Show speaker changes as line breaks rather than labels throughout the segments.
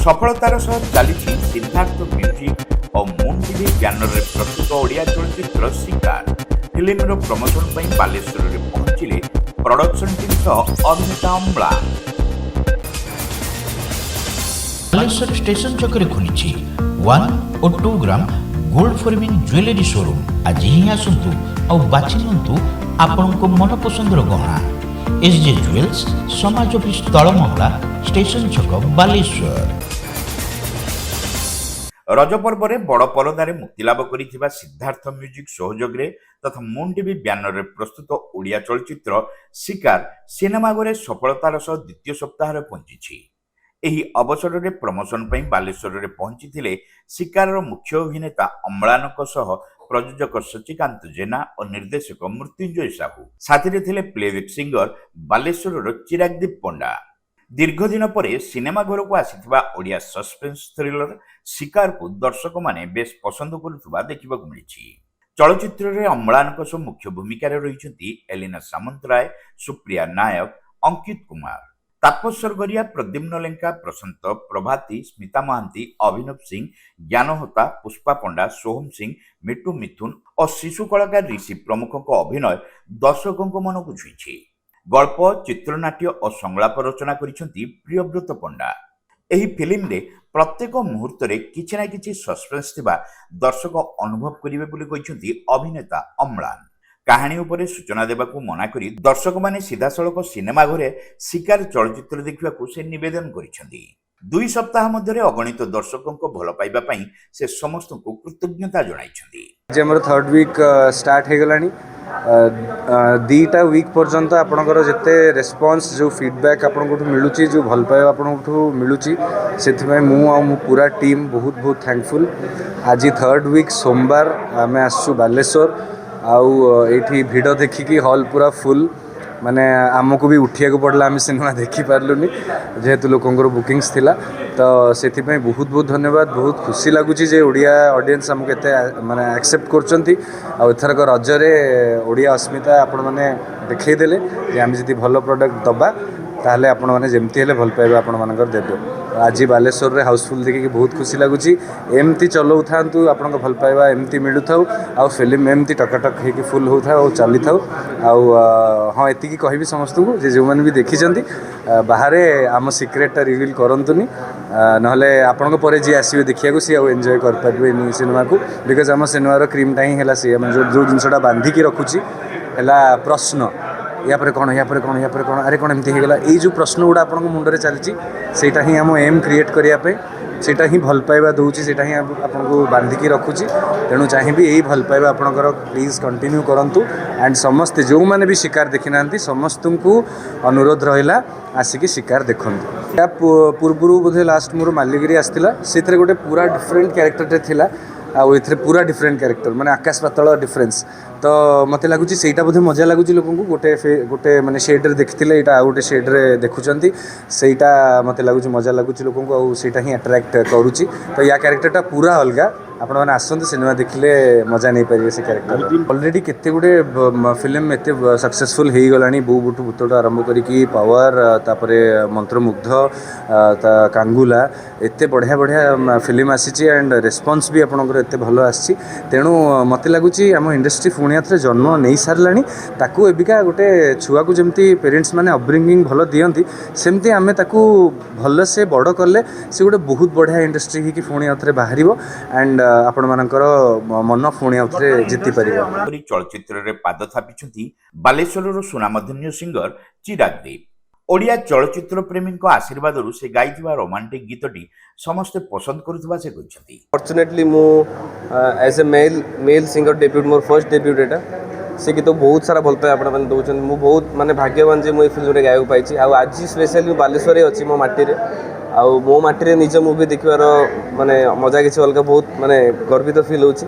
सफलतार सह चली सिद्धार्थ म्यूजिक और मून टीवी बैनर प्रस्तुत ओडिया चलचित्र शिकार फिल्म प्रमोशन बालेश्वर में पहुंचले प्रोडक्शन टीम सह अभिनेता अम्ला।
बालेश्वर स्टेशन चक्कर खुली 1 और 2 gram gold forming jewellery showroom आज ही आसतु और बाछि नियंतु आपनको मन पसंदर गहना। एसजे ज्वेल्स समाज ऑफिस तलमहला स्टेशन छक बालेश्वर।
रज पर्व में बड़ परदार मुक्तिलाभ कर सिद्धार्थ म्यूजिक सहयोग तथा मून टीवी बैनर प्रस्तुत ओडिया चलचित्र शिकार सिनेमाघरे सफलतार सह द्वितीय सप्ताह पहुंची। ଏହି ଅବସରରେ ପ୍ରମୋଶନ ପାଇଁ ବାଲେଶ୍ୱରରେ ପହଞ୍ଚିଥିଲେ ଶିକାରର ମୁଖ୍ୟ ଅଭିନେତା ଅମ୍ଳାନଙ୍କ ସହ ପ୍ରଯୋଜକ ଶଚିକାନ୍ତ ଜେନା ଓ ନିର୍ଦ୍ଦେଶକ ମୃତ୍ୟୁଞ୍ଜୟ ସାହୁ। ସାଥିରେ ଥିଲେ ପ୍ଲେବ୍ୟାକ୍ ସିଙ୍ଗର ବାଲେଶ୍ୱରର ଚିରାଗଦୀପ ପଣ୍ଡା। ଦୀର୍ଘ ଦିନ ପରେ ସିନେମା ଘରକୁ ଆସିଥିବା ଓଡ଼ିଆ ସସ୍ପେନ୍ସ ଥ୍ରିଲର ଶିକାରକୁ ଦର୍ଶକମାନେ ବେଶ ପସନ୍ଦ କରୁଥିବା ଦେଖିବାକୁ ମିଳିଛି। ଚଳଚ୍ଚିତ୍ରରେ ଅମ୍ଳାନଙ୍କ ସହ ମୁଖ୍ୟ ଭୂମିକାରେ ରହିଛନ୍ତି ଏଲିନା ସାମନ୍ତରାୟ, ସୁପ୍ରିୟା ନାୟକ, अंकित कुमार, तापस सरगरिया, प्रद्युम्न लेंका, प्रशांत प्रभाती, स्मिता महांती, अभिनव सिंह, ज्ञानहोता, पुष्पा पंडा, सोहम सिंह, मिट्टू मिथुन और शिशु कलाकार ऋषि प्रमुखों अभिनय दर्शकों मन को छुई। गल्प, चित्रनाट्य और संलाप रचना करिसेंती प्रियव्रत पंडा। एही फिल्म रे प्रत्येक मुहूर्त रे किछि ना किछि सस्पेंस थिबा दर्शक अनुभव करिवे बोली कहिसेंती अभिनेता अम्लान। कहानी उपरे सूचना देवाकू मना करी दर्शक माने सीधासलख सिनेमा घरे शिकार चलचित्र देखा से निवेदन करिसेंती। 2 सप्ताह मध्य अगणित दर्शकों को भल पाइबा पई से समस्त को कृतज्ञता जणाइछंती।
जे हमर 3rd वीक स्टार्ट हे गलानी 2टा वीक पर्यंत आपनकर जते रेस्पॉन्स जो फीडबैक आपनको मिलुची, जो भल पाइबा आपनको मिलुची, सेथिमे मु आ मु पूरा टीम बहुत बहुत थैंकफुल। आज 3rd वीक सोमवार आमे आसु बालेश्वर आउ एठी भिड़ देखिकी हॉल पूरा फुल, माने आमको भी उठिया को पड़ला, आम सिनेमा देखी पार्लुनी जेहेतु लोकंर बुकिंग्स थिला। तो से बहुत बहुत धन्यवाद। बहुत खुशी लगुच जे ओडिया ऑडियंस आमको एते माने एक्सेप्ट करचंती। आ एथरक रजरे ओडिया अस्मिता आपण माने देखै देले जे आम जति भलो प्रोडक्ट दबा ताहले आपण माने जेमती हेले भल पाइबा आपण मानकर देबो। आज बालेश्वर रे हाउसफुल देखिकी बहुत खुशी लगुच। एमती चलौ थांतु आपण भल पाइबा एमती मिलु थाउ आ फिल्म एमती टकाटक हेकी फुल हो था और चली थाउ। हाँ एतिकी कहबी समस्त को जे जो माने भी देखि जंती बाहरे आम सिक्रेट रिवील करंतुनी, नहले आपण परे जी आसीबे देखिया को सी आ एन्जॉय कर पाबे नी सिनेमा को। बिकॉज आम सिनेमा रो क्रीम टाइम हैला सी हम जो जिनसटा बांधी की रखुची हैला प्रश्न, या पर कौन, या पर कौन, या पर कौन, अरे कौन एमती हेगला, ये जो प्रश्न गुड़ा आपण मुंडरे चलती सेटा ही आम एम क्रिएट करने सेटा ही भल पाइबा दूची, सेटा ही आपको बांधिकी रखुची। तेणु चाहिए यही भल पाइबा आपणकर प्लीज कंटिन्यू करंतु। एंड समस्ते जो मैंने भी शिकार देखी ना समस्त को अनुरोध रहा आसिकी शिकार देखते। या पूर्व बोधे लास्ट मोर मालिगिरी आसला से गोटे पूरा डिफरेंट क्यारेक्टर थिला आउ एथरे पूरा डिफरेंट क्यारेक्टर माने आकाश पातल डिफरेंस। तो मते लगुच सेटा बोधे मजा लगुच लोक को गोटे माने शेड रे देखथिले एटा गोटे शेड रे देखुचंती सेटा मते लगुच मजा लगुच लोक को आउ सेटा ही अट्रैक्ट करूची। तो या क्यारेक्टरटा पूरा अलगा आपण माने आसंते सिनेमा देखिले मजा नहीं पारिबे से क्यारेक्टर। ऑलरेडी केते गुडे फिल्म एते सक्सेसफुल हेई गलानी, बो बुटु बुतोटा आरंभ करिकी पावर तापरे मंत्रमुग्ध ता कांगुला एते बढ़िया बढ़िया फिल्म आसीची एंड रेस्पॉन्स भी आपनकर एते भलो आसी। तेणु मते लगुची आम इंडस्ट्री पुणी थे जन्म नहीं सारानी ताकू एबिका गोटे छुआ को जमती पेरेंट्स माने अपब्रिंगिंग भलो दियंती सेमती आमे ताकू भल से बड़ कले से गोटे बहुत बढ़िया इंडस्ट्री ही पुणी थे बाहर एंड आपण मानकर मन पुणी थे जीति पारिबो।
चलचित्र रे पाद थापिछंती बालेश्वर सुनामधन्य सिंगर चिरागदीप। ओडिया चलचित्र प्रेमी आशीर्वाद से गाइथिबा रोमांटिक गीतटी समस्त पसंद करुवा से कहते।
फॉर्चुनेटली मु as a male singer debut मोर फर्स्ट डेब्यूट एटा से गीत बहुत सारा भल पाए आपण माने दउछन। मु बहुत माने भाग्यवान जे मु फिल्म रे गायक पाइछि। आ आज स्पेशली बालेश्वर अछि मो माटी रे आ मो माटी रे निज मूवी देखिबार माने मजा किछि अलग बहुत माने गर्वित फील होछि।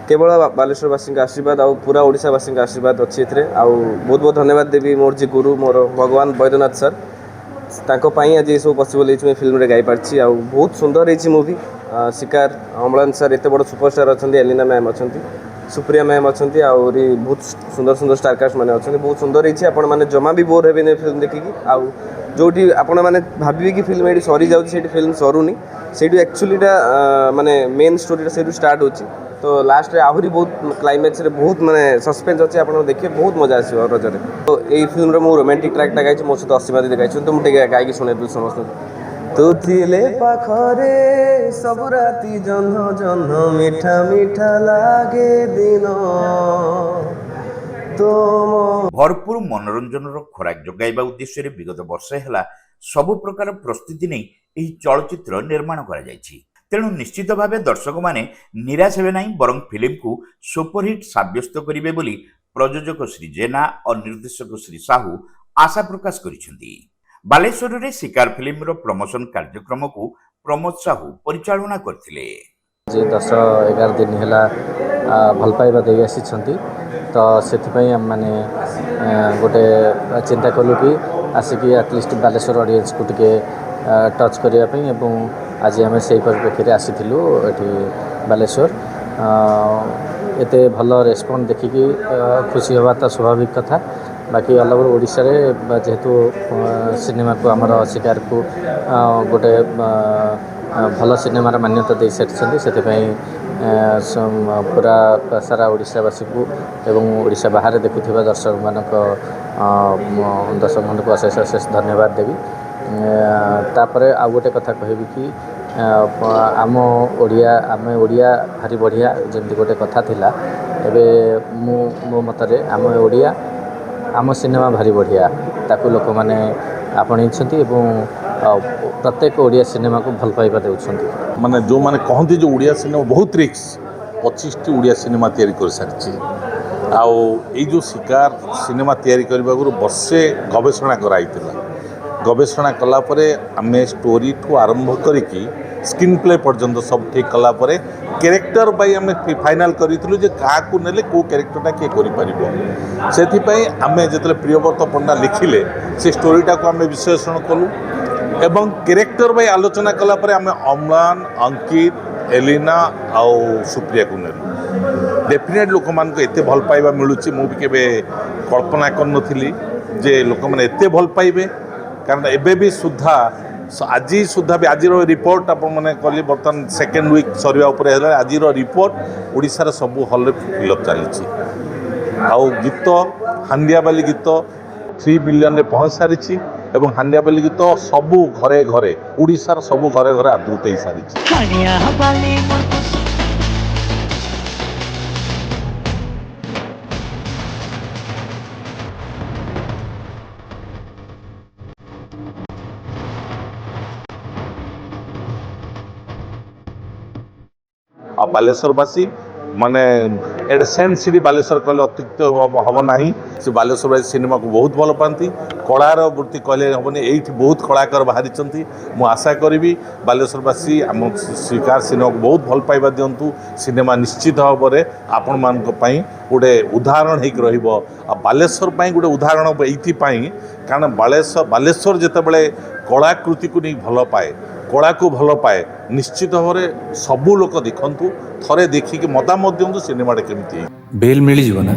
केवल बालेश्वरवासी आशीर्वाद आउ पूरा ओडिशावासी आशीर्वाद अच्छी ए बहुत बहुत धन्यवाद देवी मोर जी गुरु मोर भगवान बैद्यनाथ सर ताको पाई आज ये सब पॉसिबल है फिल्म रे गाई पार्ची। आ बहुत सुंदर है मूवी शिकार। अम्लान सर एत बड़ सुपरस्टार अच्छा, एलिना मैम अच्छा, सुप्रिया मैम अच्छा, आहरी बहुत सुंदर सुंदर स्टारकास्ट मैंने अच्छा। बहुत सुंदर है, आपण मैंने जमा भी बोर हे फिल्म देखिकी। आउ जोटी आपण मैंने भावी कि फिल्म ये सरी जाऊँगी फिल्म सरुनी से एक्चुअलीटा माने मेन स्टोरीटा से स्टार्ट होची तो लास्ट रे आहरी बहुत क्लाइमैक्स रे बहुत माने सस्पेंस अच्छे आप देखिए बहुत मजा आसो रजरे तो यही फिल्म रे मु रोमांटिक ट्रैकटा गाई मो सहित असीमादी गाई तो मुझे गायकी शुणेबी समस्त तू थिले पाखरे सब राति जह्न जह्न मीठा मीठा लागे दिन
भरपूर मनोरंजन खोराक जोगाइबा उद्देश्य विगत वर्ष है सबु प्रकार प्रस्तुति नहीं यही चलचित्र निर्माण करा जायछि। तेणु निश्चित भाव दर्शक माने निराश हेबे नहीं बरं फिल्म को सुपरहिट साब्यस्त करिवे बोली प्रयोजक श्री जेना और निर्देशक श्री साहू आशा प्रकाश करिसेंती। बालेश्वर रे शिकार फिल्म रो प्रमोशन कार्यक्रम को प्रमोद साहू परिचालना करथिले।
जे 10-11 दिन है भल पाइबा दे आसी तो से मैंने गोटे चिंता कलु कि आसिकी एटलिस्ट बालेश्वर ऑडियंस को टिके टच करने आज आम से परिप्रेक्षी आसीलु ये बालेश्वर एते भल रेस्पॉन्ड देखिकी खुशी हवा तो स्वाभाविक कथा बाकी ऑल ओवर ओडिशा रे जेहेतु सिनेमा को आमर शिकार को गोटे भल सिनेमार मान्यता दे सारी से पूरा सारा ओडिशावासी को एवं ओडिशा बाहर देखुवा दर्शक मानक को अशेष अशेष धन्यवाद देवी। तापरे आ गोटे कथा कहबी कि आम ओडिया भारी बढ़िया जमी गोटे कथा थिला एबे मो मतरे आम ओडिया आम सिनेमा भारी बढ़िया ताकू लोक मैंने आपणई प्रत्येक ओडिया सिनेमा को भल पाइबा देउछंती
माने जो माने कहती जो ओडिया सिनेमा बहुत रिक्स 25टी ओडिया सिनेमा तैयारी कर सारी आउ ये जो शिकार सिनेमा तैयारी करने वर्षे गवेषणा कराई गवेषणा कलापर आम स्टोरी ठू आरंभ करिकी स्क्रीन प्ले पर्यंत सब ठीक कलापर कैरेक्टर बाई आम फाइनाल करूँ जे क्या नेले कौ कैरेक्टरटा किए कर से आम जो प्रियव्रत पंडा लिखिले से स्टोरीटा को आम विश्लेषण कलु एवं कैरेक्टर बाई आलोचना कलापर आम अम्लान अंकित एलिना आउ सुप्रिया को नेलु डेफिनेट लोक मान एत भल पाइबा मिलूँ मुझे केवे कल्पना करनी जे लोक मैंने एत भल पाइबे कारण एबे भी सुधा आज सुधा भी आज रिपोर्ट आप मैंने कहली बर्तमान सेकेंड वीक सरिया उपरे आज रिपोर्ट ओडिशार सबू हल फिलअप चली आउ गीत हांडिया बाली गीत 3 बिलियन रे पहुँच सारी एवं हांडिया बाली गीत सबू घरे घरे ओडिशार सबू घरे घरे आदृत हो सारी। बालेश्वरवासी माने एट सेंट सिटी बालेश्वर कहले अत्युक्त हम ना से बालेश्वरवासी सिनेमा को बहुत भल पाती कलार वृत्ति कहले हेनी ये बहुत कलाकार बाहरी मु आशा करी बालेश्वरवासी आम शिकार सिनेमा को बहुत भल पाइबा दिंतु सिनेमा निश्चित भाव में आपण मान गोटे उदाहरण हो बालेश्वर गोटे उदाहरण ये कारण बालेश्वर जितेबाला कलाकृति को नहीं भल पाए कला को भल पाए निश्चित भाव में सबू लोक देखु थरे देखिक मतामत दिंतु सिनेमाटा केमती
बेल मिल जीव ना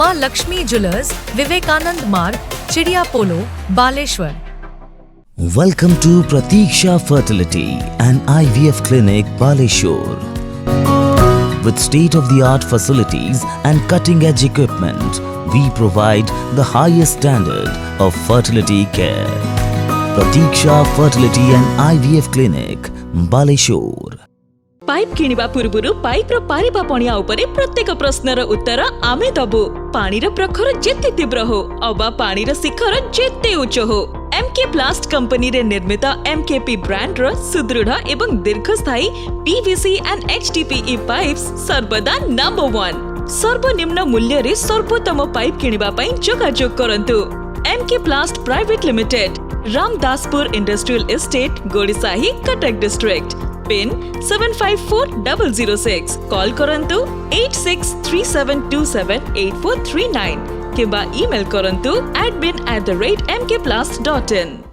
माँ लक्ष्मी ज्वेलर्स, विवेकानंद मार्ग, चिड़िया पोलो, Baleshwar.
Welcome to Pratiksha Fertility and IVF Clinic, Baleshwar. With state-of-the-art facilities and cutting-edge equipment, we provide the highest standard of fertility care. Pratiksha Fertility and IVF Clinic, Baleshwar.
Pipe किनिबा पूर्वरु pipe रो पारिबा पणिया उपरे प्रत्येक प्रश्नर उत्तर आमे दबु। पानीर प्रखर जेते तीव्र हो अबा पानीर शिखर जेते उच्च हो, एमके प्लास्ट कंपनी रे निर्मित एमकेपी ब्रांड रो सुदृढ़ एवं दीर्घस्थायी पीवीसी एंड एचडीपीई पाइप्स सर्वदा नंबर 1। सर्वनिम्न मूल्य रे सर्वोत्तम पाइप किनिबा पई जोगाजोग करंतु। MK Plast private limited, Ramdaspur industrial estate, Gorisahi, Cuttack district. Pin 754006। Call करंतु 8637278439 किबा ईमेल करंतु admin@mkplast.in।